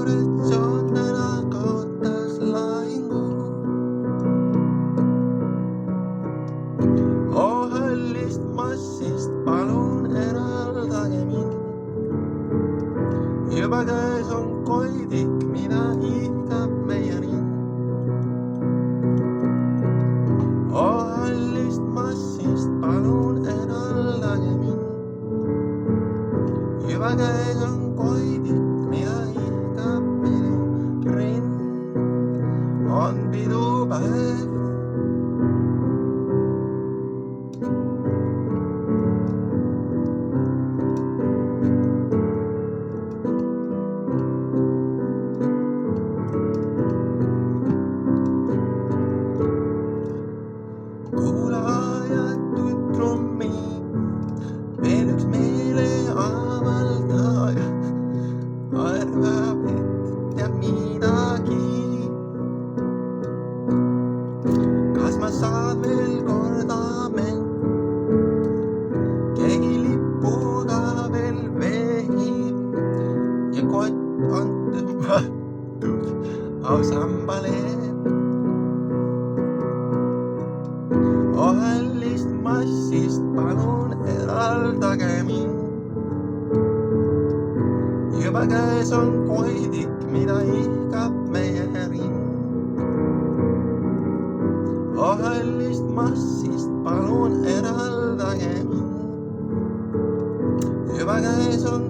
dekoratsioon täna kaotas lahingu. Oh hallist massist, palun eraldage mind. Juba käes on koidik, mida ihkab meie rind. Oh hallist massist, palun eraldage mind. Juba käes on koidik, mida ihkab minu rind. On pidupäev. Kuulajatud trummi, veel üks meeleavaldaja arvab, et teab midagi. Kas ma saan veel kord aamen? Keegi lipuga veel vehib ja kott on tõmmatud ausambale. Oh hallist massist, palun eraldage mind. Juba käes on koidik, mida ihkab meie rind. Oh hallist massist, palun eraldage mind. Juba käes on